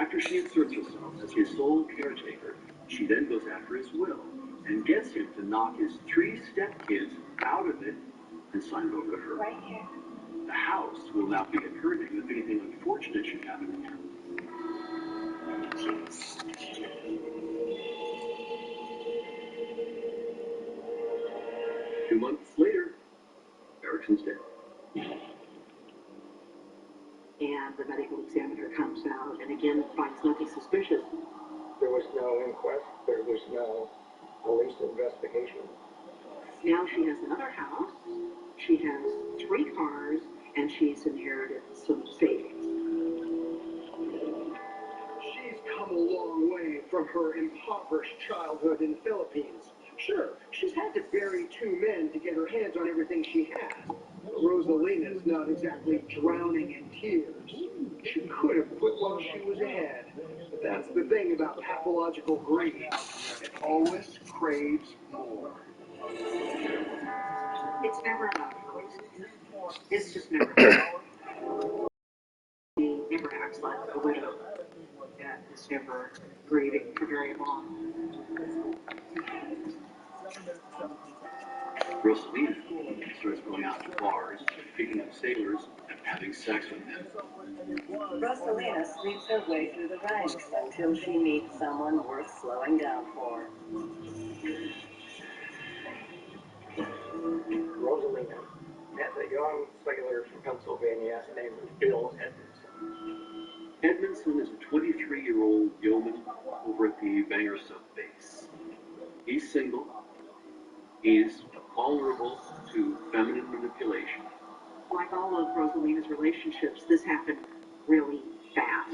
After she inserts herself as his sole caretaker, she then goes after his will and gets him to knock his 3 stepkids out of it and sign it over to her. Right here. The house will now be in her name if anything unfortunate should happen to her. 2 months later, Erickson's dead. And the medical examiner comes out and again finds nothing suspicious. There was no inquest, there was no police investigation. Now she has another house, she has 3 cars, and she's inherited some savings. She's come a long way from her impoverished childhood in the Philippines. Sure, she's had to bury 2 men to get her hands on everything she has. Rosalina's not exactly drowning in tears. She could have quit while she was ahead. But that's the thing about pathological greed. It always craves more. It's never enough for Rosie. It's just never enough. She never acts like a widow and is never grieving for very long. Rosalina starts going out to bars, picking up sailors, and having sex with them. Rosalina sleeps her way through the ranks until she meets someone worth slowing down for. Rosalina met a young sailor from Pennsylvania named Bill Edmondson. Edmondson is a 23-year-old yeoman over at the Bangor Sub Base. He's single. He's vulnerable to feminine manipulation. Like all of Rosalina's relationships, this happened really fast.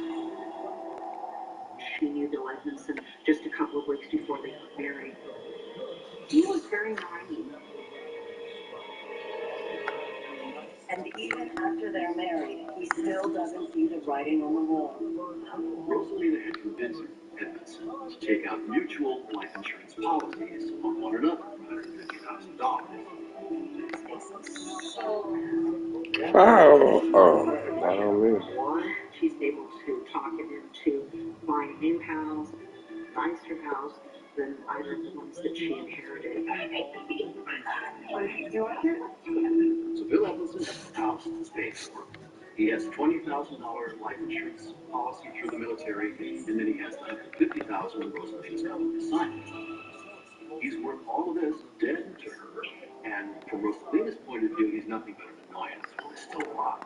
She knew Bill Edmondson just a couple of weeks before they got married. He was very naive. And even after they're married, he still doesn't see the writing on the wall. Rosalina had convinced Edmondson to take out mutual life insurance policies on one another for $150,000. Not on me. She's able to talk him into buying new house, nicer house than either of the ones that she inherited. You like it? So Bill Edmondson has a house that's paid for. He has $20,000 life insurance policy through the military, and then he has $150,000 when Rosalina's government assignment. He's worth all of this dead to her, and from Rosalina's point of view, he's nothing but an annoyance while he's still alive.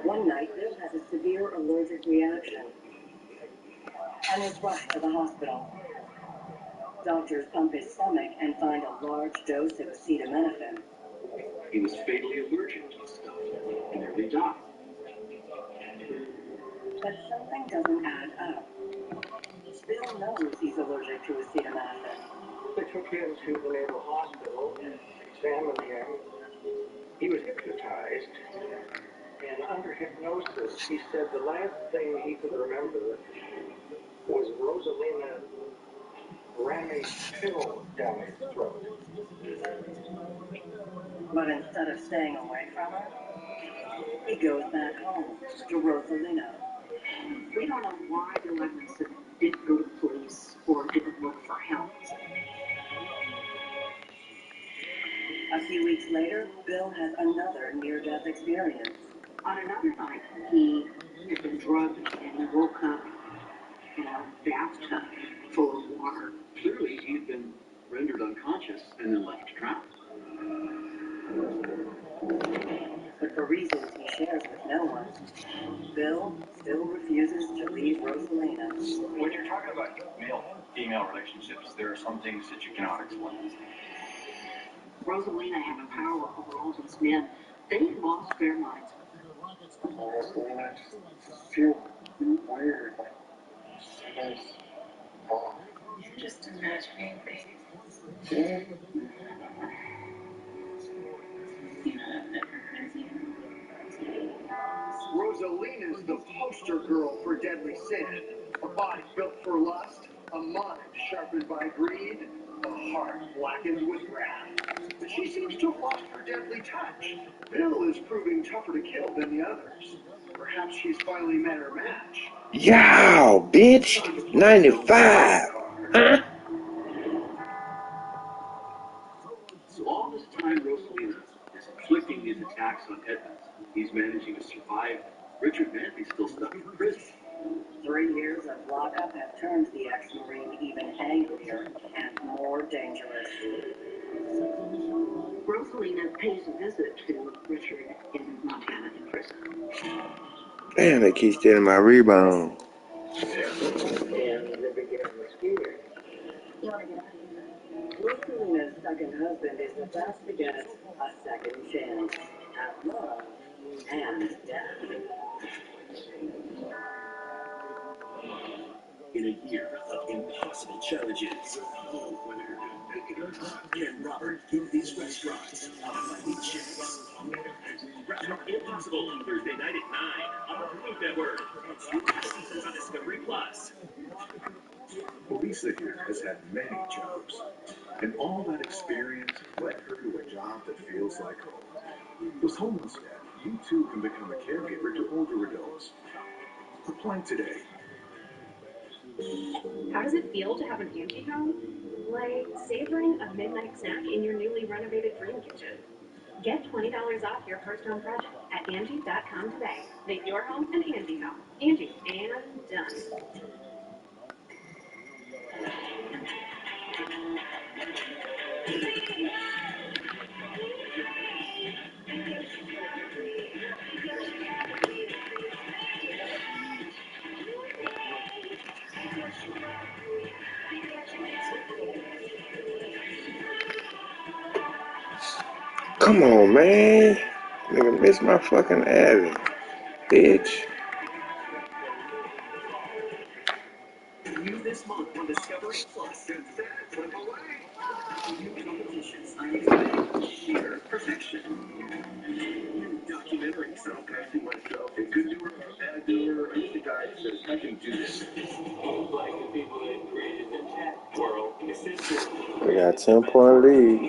One night, Bill has a severe allergic reaction and is rushed to the hospital. Doctors pump his stomach and find a large dose of acetaminophen. He was fatally allergic to the stuff and nearly died. But something doesn't add up. Bill knows he's allergic to acetaminophen. They took him to the naval hospital and examined him. He was hypnotized, and under hypnosis, he said the last thing he could remember was Rosalina ramming pills down his throat. But instead of staying away from her, he goes back home to Rosalina. We don't know why Bill Edmondson didn't go to the police or didn't look for help. A few weeks later, Bill has another near-death experience. On another night, he had been drugged and he woke up in a bathtub full of water. Clearly, he had been rendered unconscious and then left to drown. But for reasons he shares with no one, Bill still refuses to leave Rosalina. When you're talking about male-female relationships, there are some things that you cannot explain. Rosalina having power over all these men, they lost their minds. Rosalina feel weird. Sometimes off. Just imagining things. Yeah. Rosalina's the poster girl for deadly sin. A body built for lust, a mind sharpened by greed, a heart blackened with wrath. The She seems to have lost her deadly touch. Bill is proving tougher to kill than the others. Perhaps she's finally met her match. Yow, bitch. 95. Huh? So all this time, Rosalina is inflicting these attacks on Edmonds. He's managing to survive. Richard Manley's still stuck in prison. 3 years of lockup have turned the ex-Marine even angrier and more dangerous. Rosalina pays a visit to Richard in Montana in prison. Damn, they keep stealing my rebound. And they begin to fear. You want to get out of here? Rosalina's second husband is about to get a second chance at love and death. In a year of impossible challenges, whether you're going to make it or not, can Robert give these restaurants a fighting chance? Restaurant Impossible on Thursday night at 9 on the Hulu Network. It's on Discovery Plus. Lisa here has had many jobs, and all that experience led her to a job that feels like home. With Home Instead, you too can become a caregiver to older adults. Apply today. How does it feel to have an Angie home? Like savoring a midnight snack in your newly renovated dream kitchen. Get $20 off your first home project at Angie.com today. Make your home an Angie home. Angie, and done. Come on, man. Nigga, miss my fucking Abby. Bitch. New this month on Discovery Plus. New competitions, unexpected, sheer perfection. New documentaries. I don't constantly myself a good doer, a bad doer. I'm just a guy that says I can do this. Like the people that created the tech world, We got 10-point lead.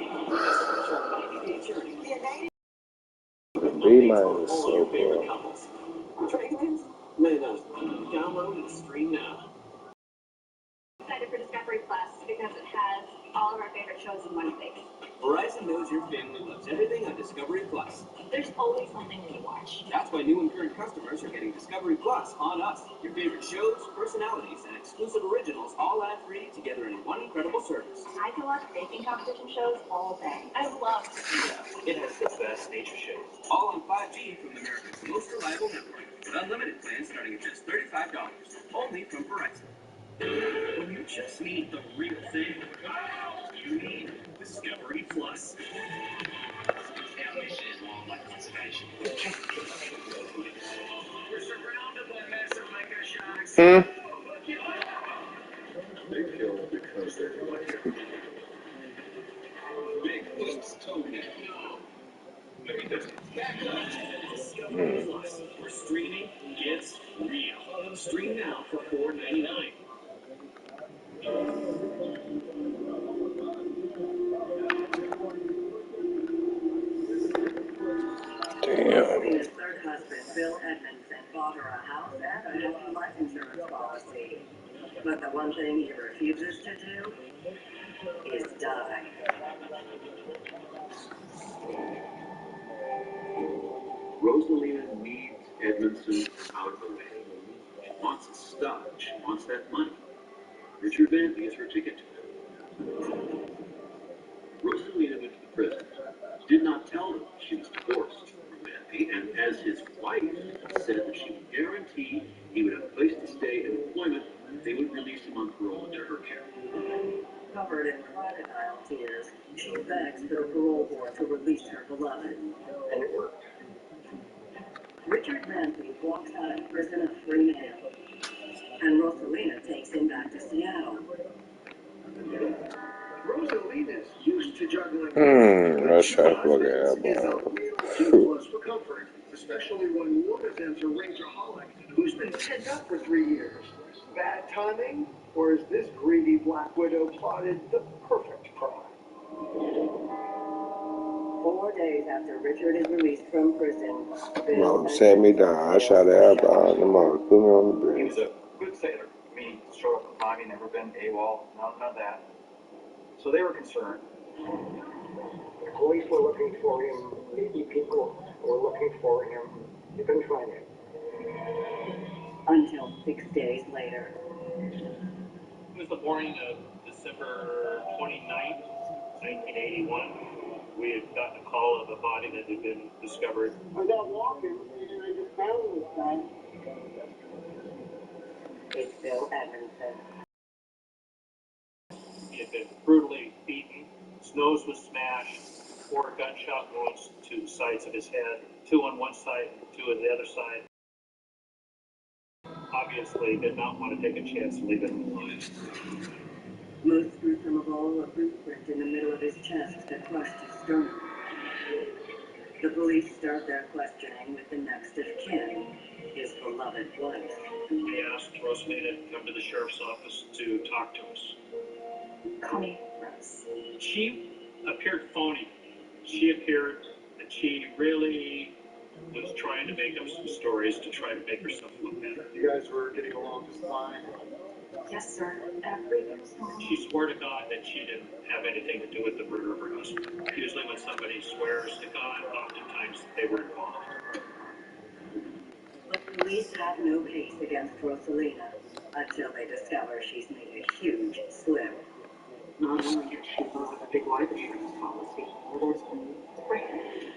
The B minus is so cool. Dragons? Man, download and stream now. Excited for Discovery Plus because it has all of our favorite shows in one place. Verizon knows your family loves everything on Discovery Plus. There's always something new to watch. That's why new and current customers are getting Discovery Plus on us. Your favorite shows, personalities, and exclusive originals all ad-free together in one incredible service. I can watch baking competition shows all day. I love Yeah, it has the best nature shows. All on 5G from America's most reliable network. With unlimited plans starting at just $35. Only from Verizon. When you just need the real thing, you need Discovery Plus. Our mission is wildlife conservation. We're surrounded by massive mega sharks. They kill because they're like Bigfoot's toenail. Let me just back up. Discovery Plus, where streaming gets real. Stream now for $4.99. Damn. His third husband, Bill Edmondson, bought her a house and a hefty life insurance policy. But the one thing he refuses to do is die. Rosalina needs Edmondson out of the way. She wants his stuff. She wants that money. Richard Manley is her ticket to it. Rosalina went to the prison. Did not tell him she was divorced from Manley, and as his wife said that she would guarantee he would have a place to stay and employment, they would release him on parole into her care. Covered in crocodile tears, she begs the parole board to release her beloved. And it worked. Richard Manley walks out of prison a free man, and Rosalina takes him back to Seattle. Rosalina's used to juggling. Let's try to plug it out, bro. Plus for comfort, especially when one presents a rageaholic who's been penned up for 3 years. Bad timing, or has this greedy Black Widow plotted the perfect crime? 4 days after Richard is released from prison, Bill Mom sat me down. I shot her eyebrow in the mouth, put me on the He bed. was a good sailor. I mean, he showed up on time, he never been AWOL, none of that. So they were concerned. The police were looking for him. Maybe people were looking for him. You couldn't find him. until 6 days later. It was the morning of December 29th, 1981. We had gotten a call of a body that had been discovered. I was out walking and I just found this guy. It's Bill Edmondson. He had been brutally beaten. His nose was smashed, 4 gunshot wounds to the sides of his head, 2 on one side, 2 on the other side. Obviously did not want to take a chance to leave him alive. Most gruesome of all, a footprint in the middle of his chest that crushed his sternum. The police start their questioning with the next of kin, his beloved wife. We asked Rosalina to come to the sheriff's office to talk to us. Call me Rose. She appeared phony. She appeared that she really was trying to make up some stories to try to make herself look better. You guys were getting along just fine. Yes, sir. Everything's normal. She swore to God that she didn't have anything to do with the murder of her husband. Usually when somebody swears to God, oftentimes they were involved. But police have no case against Rosalina until they discover she's made a huge slip. Not only did she lose a big life insurance policy,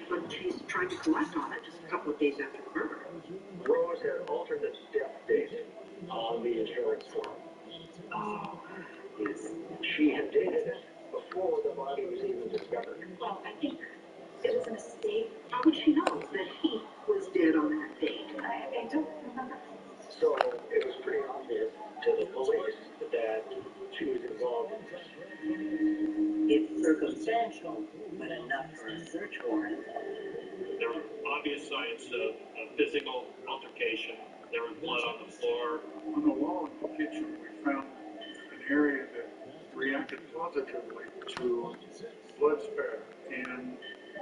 but she's trying to collect on it just a couple of days after the murder. Rose had alternate death date on the insurance form. Oh, yes. She had dated it before the body was even discovered. Well, I think it was a mistake. How would she know that he was dead on that date? I don't remember. So it was pretty obvious to the police that she was involved in this. It's circumstantial, but enough for a search warrant. There were obvious signs of physical altercation. There was blood on the floor. On the wall in the kitchen, we found an area that reacted positively to blood spatter, and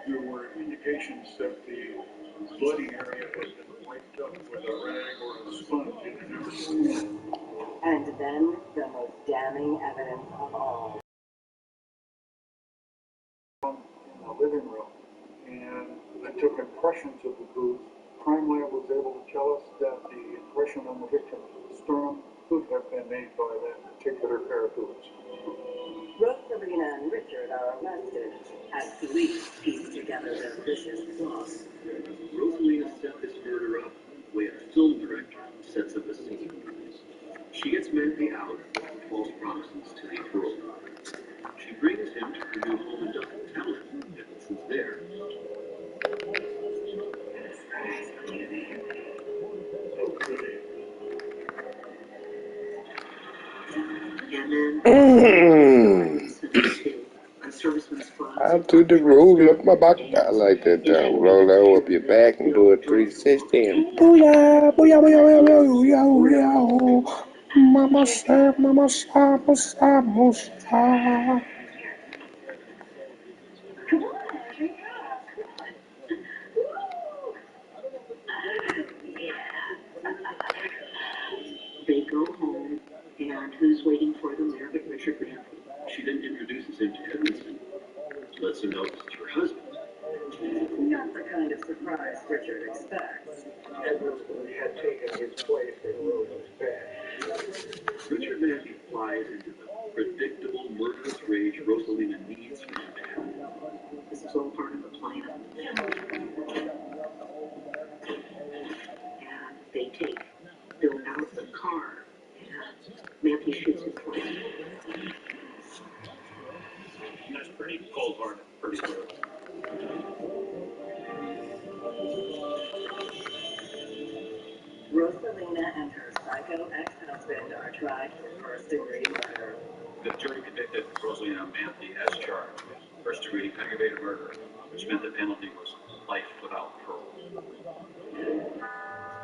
there were indications that the bloody area had been wiped up with a rag or a sponge in an effort. And then the most damning evidence of all. In the living room, and I took impressions of the booth. Crime Lab was able to tell us that the impression on the victim's sternum could have been made by that particular pair of boots. Rosalina and Richard are arrested as police piece together their vicious plot. Rosalina set this murder up the way a film director sets up a scene. She gets Matthew out with false promises to the parole. She brings him to her new home and doesn't tell him Edmondson's there. And then a serviceman's class. I do the roll up my back. I like that. Roll that up your back and do a 360 and booyah, booyah, booyah, booyah, booyah, booyah. Mama said, mama said, mama said, mama said. Come on, Andrea. They go home, and who's waiting for them there but Richard Manley? She then introduces him to Edmondson, lets him know it's her husband. Not the kind of surprise Richard expects. Edmondson had taken his place in Rose's bed. Richard Matthew flies into the predictable murderous rage Rosalina needs from him to have. This is all part of the plan. And they take Bill out of the car, and Matthew shoots him twice. That's pretty cold-hearted, pretty brutal. Rosalina and her psycho ex-husband are tried for first-degree murder. The jury convicted Rosalina Matthew as charged with first-degree aggravated murder, which meant the penalty was life without parole.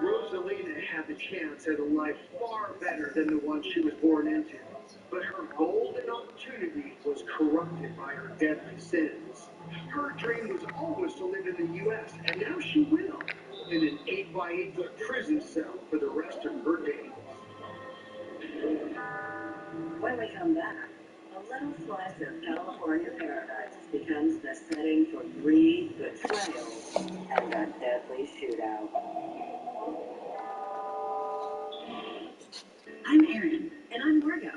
Rosalina had the chance at a life far better than the one she was born into. But her golden opportunity was corrupted by her deadly sins. Her dream was always to live in the U.S., and now she will, in an 8-by-8-foot prison cell for the rest of her days. When we come back, a little slice of California paradise becomes the setting for greed, betrayal, and a deadly shootout. I'm Erin. And I'm Margo.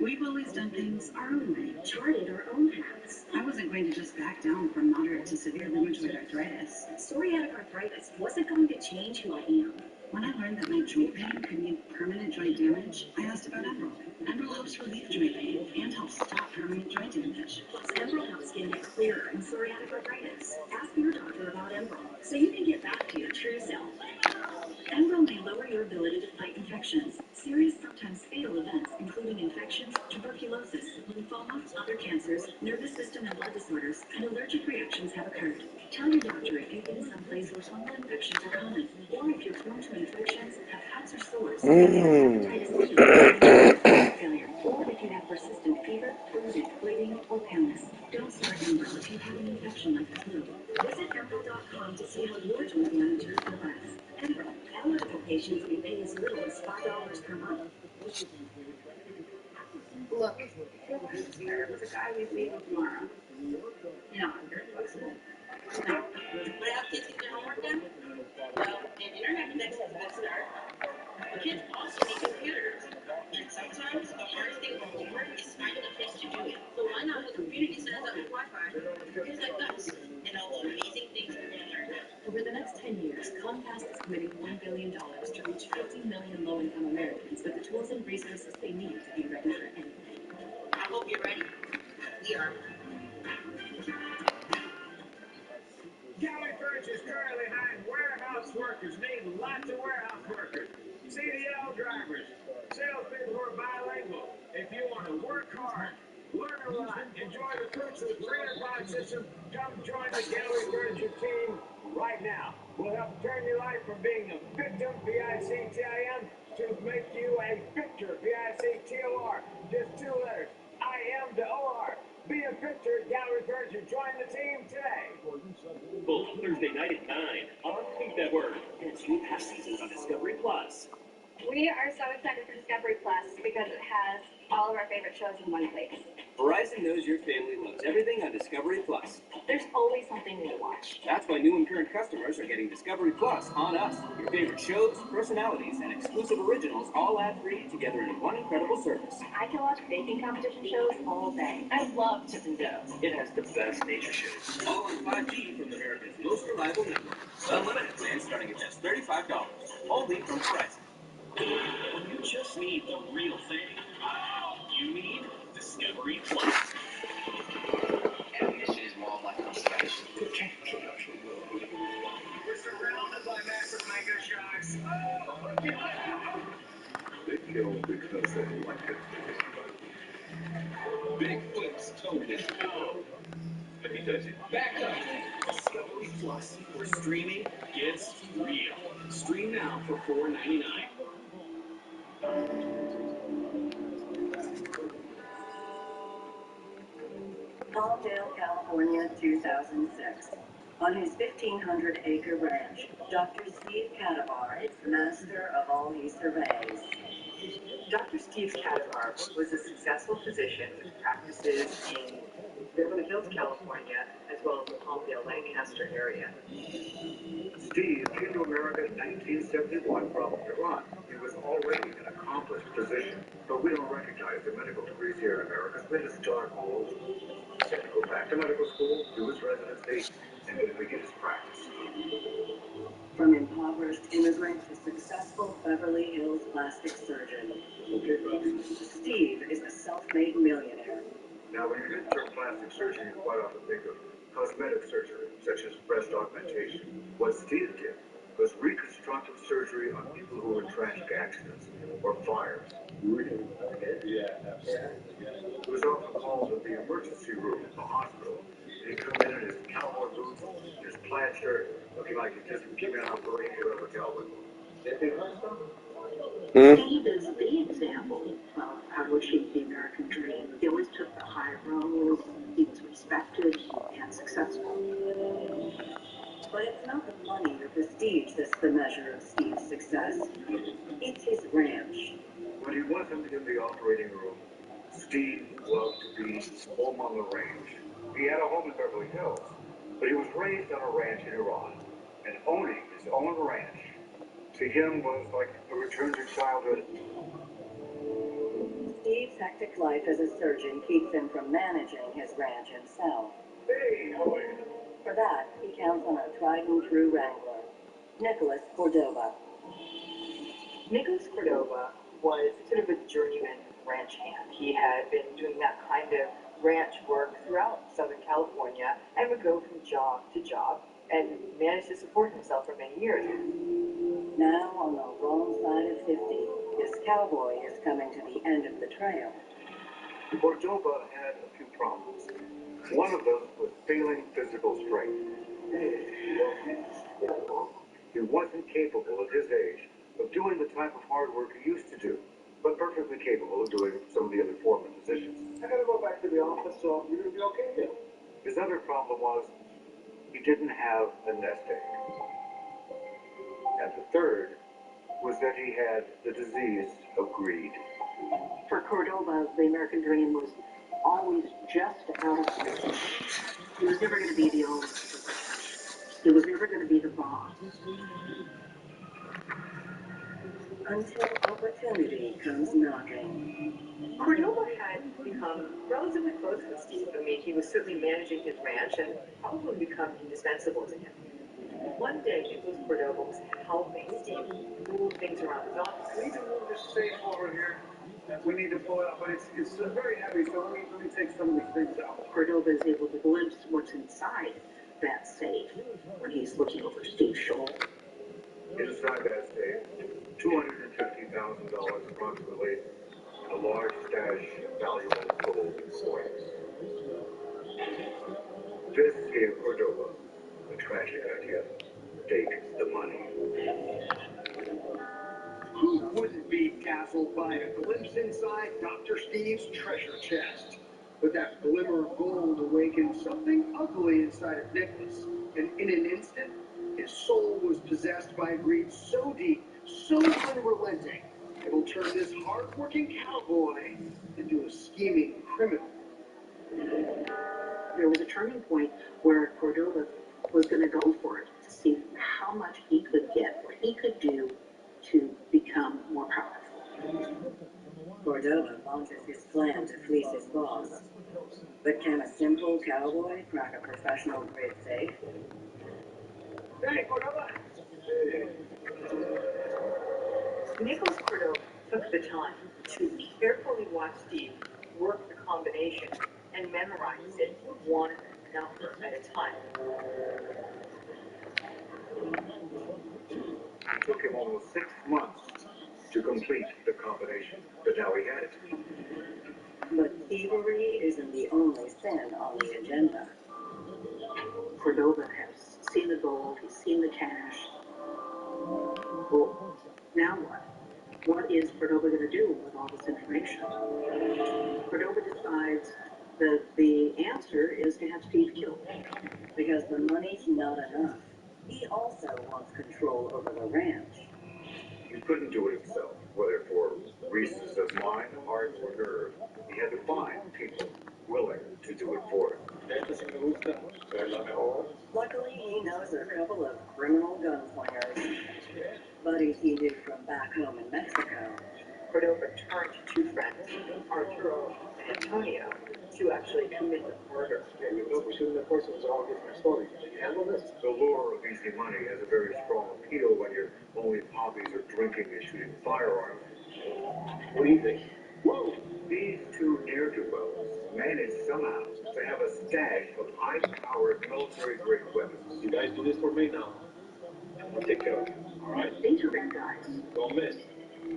We've always done things our own way, charted our own paths. I wasn't going to just back down from moderate to severe rheumatoid arthritis. Psoriatic arthritis wasn't going to change who I am. When I learned that my joint pain could mean permanent joint damage, I asked about Emerald. Emerald helps relieve joint pain and helps stop permanent joint damage. Plus, Emerald helps skin get clearer in psoriatic arthritis. Ask your doctor about Emerald so you can get back to your true self. Emerald may lower your ability to fight infections. Serious, sometimes fatal events, including infections, tuberculosis, lymphoma, other cancers, nervous system and blood disorders, and allergic reactions have occurred. Tell your doctor if you've been someplace where fungal infections are common, or if you're prone to infections, have cuts or sores, hepatitis C, failure, or if you have persistent fever, bruising, bleeding, or paleness. Don't start Emerald if you have an infection like the flu. Visit Emerald.com to see how your joint managers feel best. Emerald. Eligible patients may pay as little as $5 per month. Look, if your question's fair, with a guy we see tomorrow. No, I'm very flexible. No. What else kids get their homework done? Well, an internet connection is a good start. The kids also need computers. And sometimes the hardest thing for homework is finding a place to do it. So why not have a computer you set up with Wi-Fi? Kids like us and all the amazing things they're going to learn. Over the next 10 years, Comcast is committing $1 billion to reach 50 million low-income Americans with the tools and resources they need to be ready for anything. I hope you're ready. We are. Galley Furniture is currently hiring warehouse workers, need lots of warehouse workers. CDL drivers, salespeople who are bilingual. If you want to work hard, learn a lot, enjoy the fruits of the career bond system, come join the Galley Furniture team right now. We'll help turn your life from being a victim, V-I-C-T-I-M, to make you a victor, V-I-C-T-O-R. Just 2 letters, I-M to O-R. Be a victor at Gallery Furniture. Join the team today. Both Thursday night at 9 on Pink Network. And 2 past seasons on Discovery Plus. We are so excited for Discovery Plus because it has all of our favorite shows in one place. Verizon knows your family loves everything on Discovery Plus. There's always something new to watch. That's why new and current customers are getting Discovery Plus on us. Your favorite shows, personalities, and exclusive originals all ad-free together in one incredible service. I can watch baking competition shows all day. I love Chip and Dale. It has the best nature shows. All on 5G from America's most reliable network. Unlimited plans starting at just $35. Only from Verizon. When you just need the real thing, you need Discovery Plus. And this is wildlife conservation. We're surrounded by massive mega sharks. They kill because they like it. Bigfoot's told us no, but he does it back up. Discovery Plus, where streaming gets real. Stream now for $4.99. Palmdale, California, 2006. On his 1,500-acre ranch, Dr. Steve Cadavar is the master of all he surveys. Dr. Steve Cadavar was a successful physician with practices in Beverly Hills, California, as well as the Palmdale, Lancaster area. Steve came to America in 1971 from Iran. He was already an accomplished physician, but we don't recognize the medical degrees here in America. We just start all over. He had to go back to medical school, do his residency, and then begin his practice. From impoverished immigrant to successful Beverly Hills plastic surgeon, Steve is a self-made millionaire. Now, when you hear the term plastic surgery, you quite often think of cosmetic surgery, such as breast augmentation. What Steve did was reconstructive surgery on people who were in tragic accidents or fires. Really? Yeah, absolutely. It was often called the emergency room in the hospital. He'd come in his cowboy boots, his plaid shirt, looking like he just came out of a parade of a cowboy. Hmm? Steve is the example of how to achieve the American dream. He always took the high road. He was respected and successful. But it's not the money or prestige that's the measure of Steve's success. It's his ranch. When he wasn't in the operating room, Steve loved to be home on the range. He had a home in Beverly Hills, but he was raised on a ranch in Iran, and owning his own ranch to him was like a return to childhood. Steve's hectic life as a surgeon keeps him from managing his ranch himself. Hey, how are you? For that, he counts on a tried-and-true wrangler, Nicholas Cordova. Nicholas Cordova was sort of a journeyman ranch hand. He had been doing that kind of ranch work throughout Southern California and would go from job to job and managed to support himself for many years. Now, on the wrong side of 50, this cowboy is coming to the end of the trail. Cordova had a few problems. One of them was failing physical strength. He wasn't capable at his age of doing the type of hard work he used to do, but perfectly capable of doing some of the other foreman positions. I gotta go back to the office, so you're gonna be okay? Yeah. His other problem was he didn't have a nest egg. And the third was that he had the disease of greed. For Cordova, the American dream was always just out of reach. He was never going to be the owner of the ranch. He was never going to be the boss. Until opportunity comes knocking. Cordova had become relatively close with Steve. I mean, he was certainly managing his ranch and probably become indispensable to him. One day, Nicholas Cordova was helping Steve move things around his office. We need to move this safe over here. We need to pull it out, but it's very heavy, so let me take some of these things out. Cordova is able to glimpse what's inside that safe when he's looking over Steve's shoulder. Inside that safe, $250,000 approximately, and a large stash of valuable gold coins. This gave Cordova a tragic idea. Take the money. Who wouldn't be dazzled by a glimpse inside Dr. Steve's treasure chest? But that glimmer of gold awakened something ugly inside of Nicholas, and in an instant, his soul was possessed by greed so deep, so unrelenting, it'll turn this hard-working cowboy into a scheming criminal. There was a turning point where Cordova was going to go for it to see how much he could get, what he could do to become more powerful. Cordova launches his plan to fleece his boss. But can a simple cowboy crack a professional grade safe? Hey, Cordova! Nicholas Cordova took the time to carefully watch Steve work the combination and memorize it one number at a time. It took him almost 6 months to complete the combination, but now he had it. But thievery isn't the only sin on the agenda. Cordova has seen the gold, he's seen the cash. Well, now what? What is Cordova going to do with all this information? Cordova decides that the answer is to have Steve killed. Because the money's not enough. He also wants control over the ranch. He couldn't do it himself, whether for reasons of mind, heart, or nerve. He had to find people willing to do it for him. Luckily, he knows a couple of criminal gunslingers. Buddies he knew from back home in Mexico. Cordova turned to two friends, Arturo and Antonio, to actually commit the murder. Yeah, you know, we're shooting the person was all different stories. Can you handle this? The lure of easy money has a very strong appeal when your only hobbies are drinking and shooting firearms. What do you think? Whoa! These two ne'er-do-wells managed somehow to have a stash of high-powered military-grade weapons. You guys do this for me now. I'll take care of you. All right? These are big guys. Don't miss.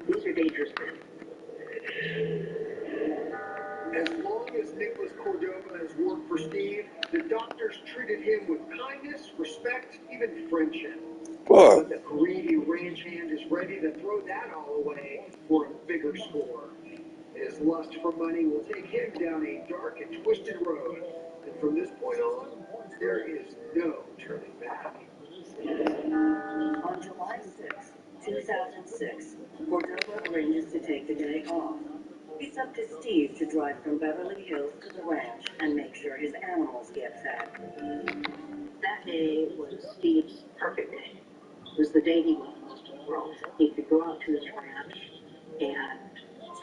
These are dangerous men. As long as Nicholas Cordova has worked for Steve, the doctors treated him with kindness, respect, even friendship. But the greedy ranch hand is ready to throw that all away for a bigger score. His lust for money will take him down a dark and twisted road. And from this point on, there is no turning back. On July 6, 2006, Cordova arranges to take the day off. It's up to Steve to drive from Beverly Hills to the ranch and make sure his animals get fed. That day was Steve's perfect day. It was the day he wanted most in the world. He could go out to his ranch and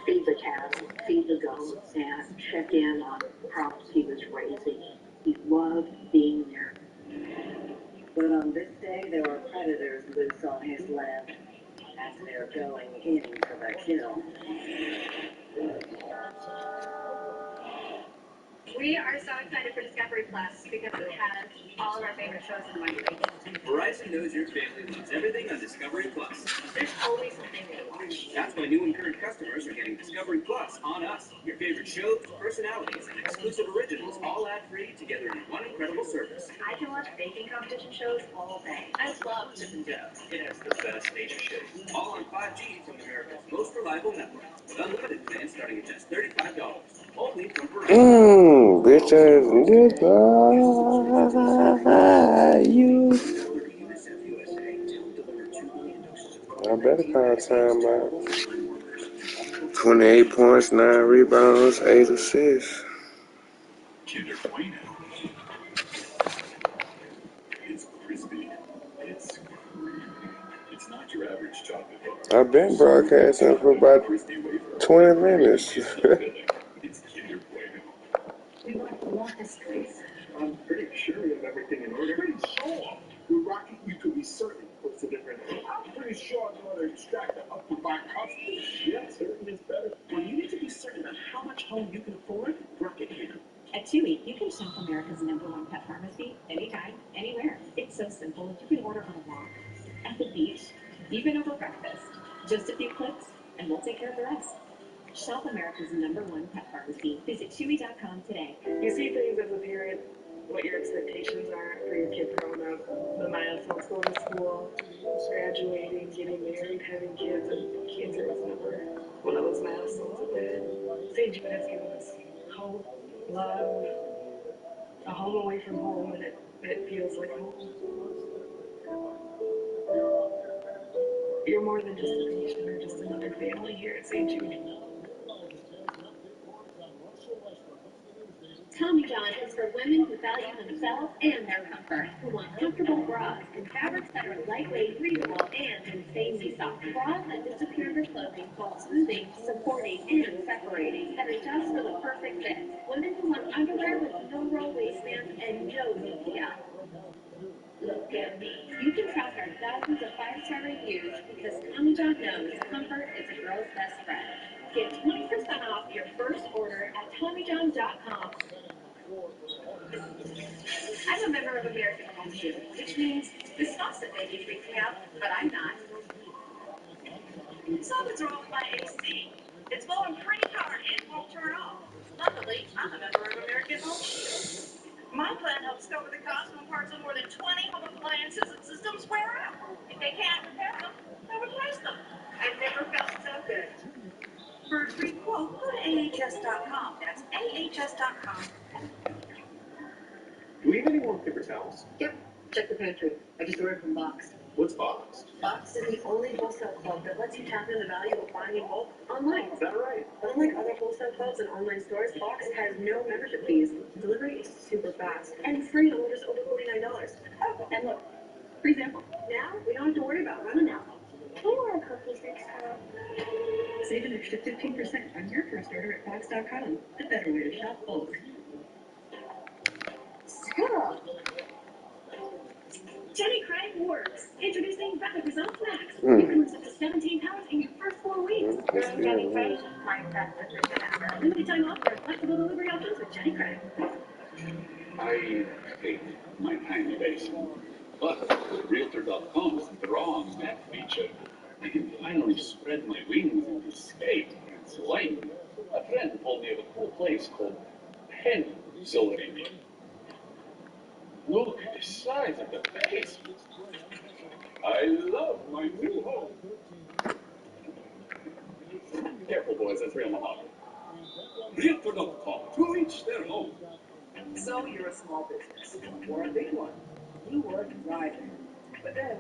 feed the cattle, feed the goats, and check in on the crops he was raising. He loved being there. But on this day, there are predators loose on his land as they're going in for the kill. We are so excited for Discovery Plus because it has all of our favorite shows in one place. Verizon knows your family loves everything on Discovery Plus. There's always something new to watch. That's why new and current customers are getting Discovery Plus on us. Your favorite shows, personalities, and exclusive originals all ad-free together in one incredible service. I can watch baking competition shows all day. I love Chip and Jo. It has the best nature shows. All on 5G from America's most reliable network. With unlimited plans starting at just $35. Only from Verizon. Bitches, you. I better call time out. 28 points, 9 rebounds, 8 assists. Kinder Bueno. It's crispy. It's creamy. It's not your average chocolate bar. I've been broadcasting for about 20 minutes. It's Kinder Bueno. We want this place. I'm pretty sure we have everything in order. Pretty sure. With Rocky, you could be certain. What's the difference? I'm pretty sure I know how to extract the upward by custody. Yeah, certain is better. When you need to be certain of how much home you can afford, Rocket can. At Chewy, you can shop America's #1 pet pharmacy anytime, anywhere. It's so simple. You can order on a walk, at the beach, even over breakfast. Just a few clicks, and we'll take care of the rest. Shop America's #1 pet pharmacy. Visit Chewy.com today. You see things as a parent, what your expectations are for your kid growing up, the milestones, going to school, graduating, getting married, having kids, and cancer was never one of those milestones of that. St. Jude has given us hope, love, a home away from home, and it feels like home. You're more than just a patient or just another family here at St. Jude. Tommy John is for women who value themselves and their comfort, who want comfortable bras and fabrics that are lightweight, breathable, and insanely soft. Bras that disappear under clothing while smoothing, supporting, and separating, that adjust for the perfect fit. Women who want underwear with no roll waistbands and no DPL. Look at me. You can trust our thousands of 5-star reviews because Tommy John knows comfort is a girl's best friend. Get 20% off your first order at TommyJohn.com. I'm a member of American Home Shield, which means this faucet may be freaking out, but I'm not. Something's wrong with my AC. It's blowing pretty hard and won't turn off. Luckily, I'm a member of American Home Shield. My plan helps cover the cost when parts of more than 20 home appliances and systems wear out. If they can't repair them, they'll replace them. I've never felt so good. For a free quote, go to AHS.com. That's AHS.com. Do we have any more paper towels? Yep, check the pantry. I just ordered from Boxed. What's boxed? Boxed is the only wholesale club that lets you tap into the value of buying in bulk online. Is that right? Unlike other wholesale clubs and online stores, Boxed has no membership fees. Delivery is super fast and free on orders over $49. Oh, and look, free sample. Now we don't have to worry about running out. Can you order cookies next time? Save an extra 15% on your first order at Boxed.com. The better way to shop bulk. Squirrel. Jenny Craig works. Introducing Rapid Results Max. You can lose up to 17 pounds in your first 4 weeks. Jenny Craig, my best decision ever. Limited time offer. Flexible delivery options with Jenny Craig. I hate my tiny basement. But with Realtor.com isn't the wrong map feature. I can finally spread my wings and escape. It's light. A friend told me of a cool place called Pennsylvania. Look at the size of the basement. I love my new home. Careful, boys, that's real mahogany. Realtor.com, to each their own. So you're a small business, or a big one. You work thriving. But then,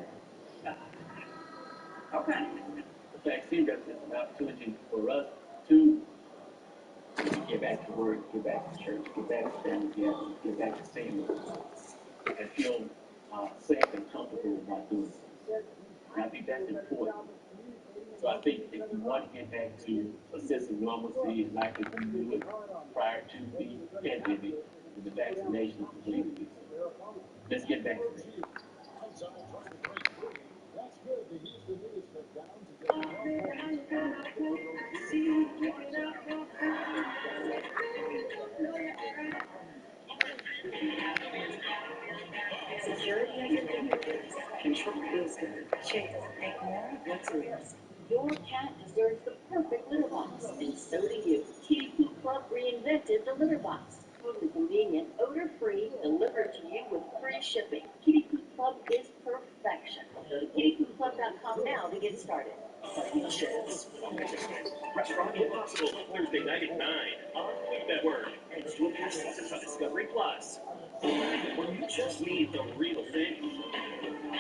okay. The vaccine represents an opportunity for us to get back to work, get back to church, get back to family, get back to seeing and feel safe and comfortable about doing so. And I think that's important. So I think if you want to get back to a sense of normalcy, like if you knew it prior to the pandemic, and the vaccination is completed, let's get back to that. Security at your fingertips. Control feels good. Chase, make more luxurious. Your cat deserves the perfect litter box, and so do you. Kitty Poop Club reinvented the litter box. Totally convenient, odor-free, delivered to you with free shipping. Kitty Poop Club is perfection. Go to kittypoopclub.com now to get started. Chefs. Restaurant Impossible, Thursday night at 9 on Food Network. Thanks to a past license on Discovery Plus. When you just need the real thing,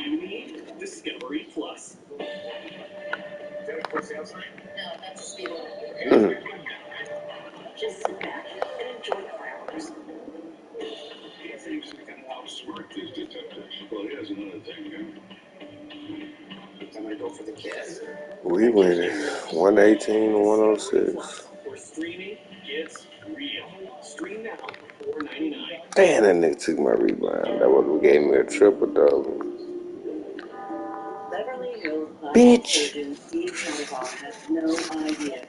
you need Discovery Plus. Is that a for sale sign? No, that's a speed limit. Just sit back and enjoy the fireworks. He thinks he can outsmart these detectives. Well, here's another thing. Time I go for the kiss. We winning 118 to 106. Where streaming gets real. Stream now for $4.99. Damn, that nigga took my rebound. That would have gave me a triple double. Beverly Hills Bitch. surgeon Steve Cannavale has no idea